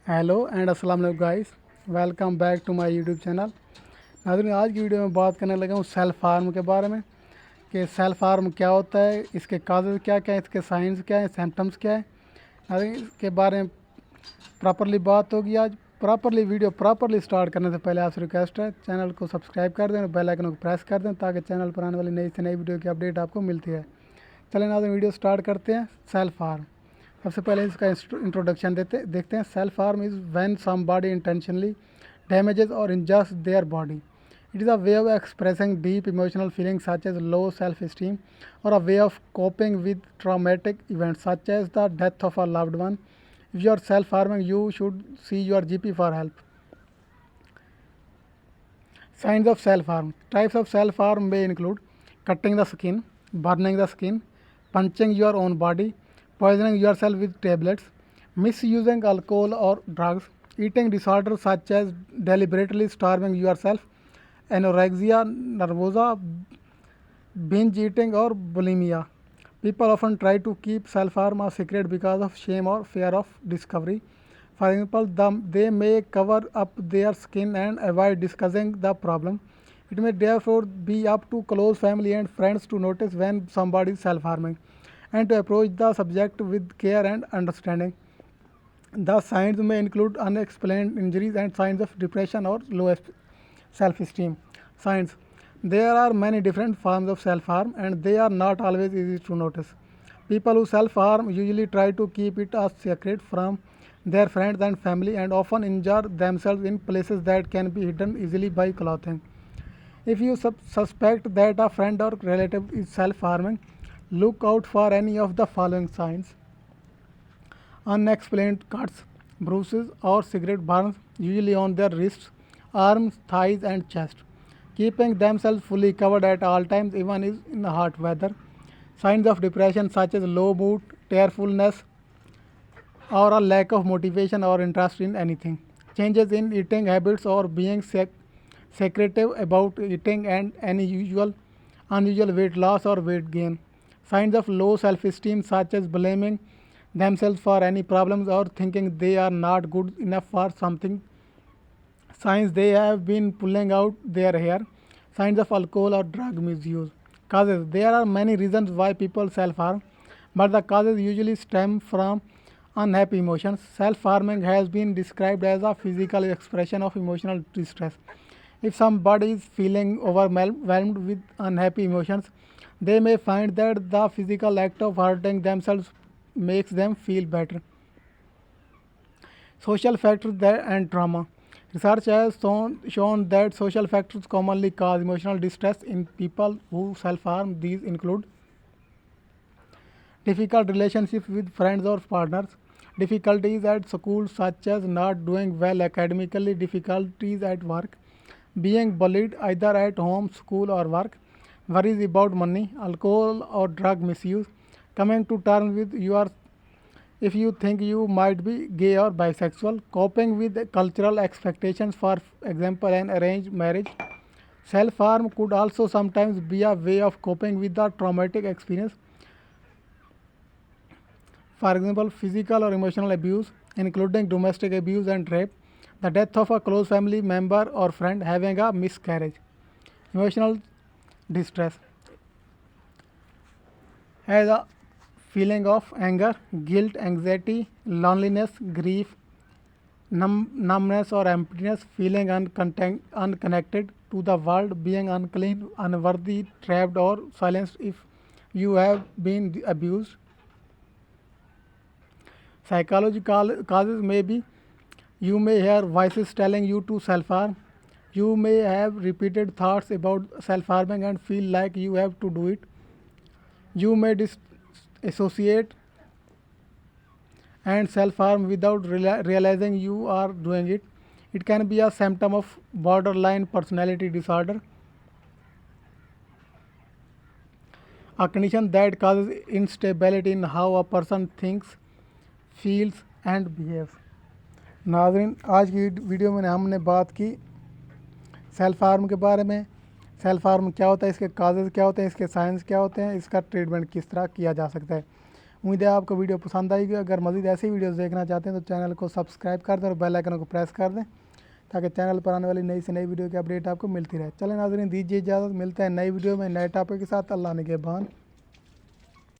Hello and अस्सलाम वालेकुम guys. Welcome back to my YouTube channel. नाज़रीन, आज की वीडियो में बात करने लगा हूँ सेल्फ हार्म के बारे में कि सेल्फ हार्म क्या होता है, इसके काजेज़ क्या क्या हैं, इसके साइंस क्या हैं, सिम्टम्स क्या हैं। नाज़रीन, इसके बारे में प्रॉपरली बात होगी आज। वीडियो प्रॉपरली स्टार्ट करने से पहले आपसे रिक्वेस्ट है, चैनल को सब्सक्राइब कर दें और बेल आइकन को प्रेस कर दें ताकि चैनल पर आने वाली नई से नई वीडियो की अपडेट आपको मिलती है। चलें नाज़रीन, वीडियो स्टार्ट करते हैं। सेल्फ हार्म, सबसे पहले इसका इंट्रोडक्शन देखते हैं। Self harm is when somebody intentionally damages or injures their body. It is a way of expressing deep emotional feelings such as low self-esteem or a way of coping with traumatic events such as the death of a loved one. If you are self-harming, you should see your GP for help. Signs of self-harm. Types of self-harm may include cutting the skin, burning the skin, punching your own body, poisoning yourself with tablets, misusing alcohol or drugs, eating disorders such as deliberately starving yourself, anorexia nervosa, binge eating, or bulimia. People often try to keep self harm a secret because of shame or fear of discovery. For example, they may cover up their skin and avoid discussing the problem. It may therefore be up to close family and friends to notice when somebody is self harming and to approach the subject with care and understanding. The signs may include unexplained injuries and signs of depression or low self esteem. Signs. There are many different forms of self harm and they are not always easy to notice. People who self harm usually try to keep it a secret from their friends and family and often injure themselves in places that can be hidden easily by clothing. If you suspect that a friend or relative is self harming, look out for any of the following signs: unexplained cuts, bruises, or cigarette burns, usually on their wrists, arms, thighs, and chest. Keeping themselves fully covered at all times, even in hot weather. Signs of depression such as low mood, tearfulness, or a lack of motivation or interest in anything. Changes in eating habits or being secretive about eating and unusual weight loss or weight gain. Signs of low self-esteem such as blaming themselves for any problems or thinking they are not good enough for something. Signs they have been pulling out their hair. Signs of alcohol or drug misuse. Causes. There are many reasons why people self-harm, but the causes usually stem from unhappy emotions. Self-harming has been described as a physical expression of emotional distress. If somebody is feeling overwhelmed with unhappy emotions, they may find that the physical act of hurting themselves makes them feel better. Social factors and trauma. Research has shown that social factors commonly cause emotional distress in people who self harm. These include difficult relationships with friends or partners, difficulties at school such as not doing well academically, difficulties at work, being bullied either at home, school, or work, worries about money, alcohol or drug misuse, coming to terms with your if you think you might be gay or bisexual, coping with cultural expectations, for example, an arranged marriage. Self harm could also sometimes be a way of coping with the traumatic experience. For example, physical or emotional abuse, including domestic abuse and rape, the death of a close family member or friend, having a miscarriage. Emotional distress has a feeling of anger, guilt, anxiety, loneliness, grief, numbness or emptiness, feeling unconnected to the world, being unclean, unworthy, trapped, or silenced if you have been abused. Psychological causes may be you may hear voices telling you to self harm. You may have repeated thoughts about self harming and feel like you have to do it. You may associate and self harm without realizing you are doing it. It can be a symptom of borderline personality disorder, a condition that causes instability in how a person thinks, feels and behaves. नाज़रीन, आज की video में हमने बात की self harm के बारे में। सेल्फ हार्म क्या होता है, इसके काजेज़ क्या होते हैं, इसके साइंस क्या होते हैं, इसका ट्रीटमेंट किस तरह किया जा सकता है। उम्मीद है आपको वीडियो पसंद आएगी। अगर मज़ीद ऐसी वीडियोज़ देखना चाहते हैं तो चैनल को सब्सक्राइब कर दें और बेल आइकन को प्रेस कर दें ताकि चैनल पर आने वाली नई से नई वीडियो की अपडेट आपको मिलती रहे। चलें नाज़रीन, दीजिए इजाज़त, मिलते हैं नई वीडियो में नए टॉपिक के साथ। अल्लाह निगहबान।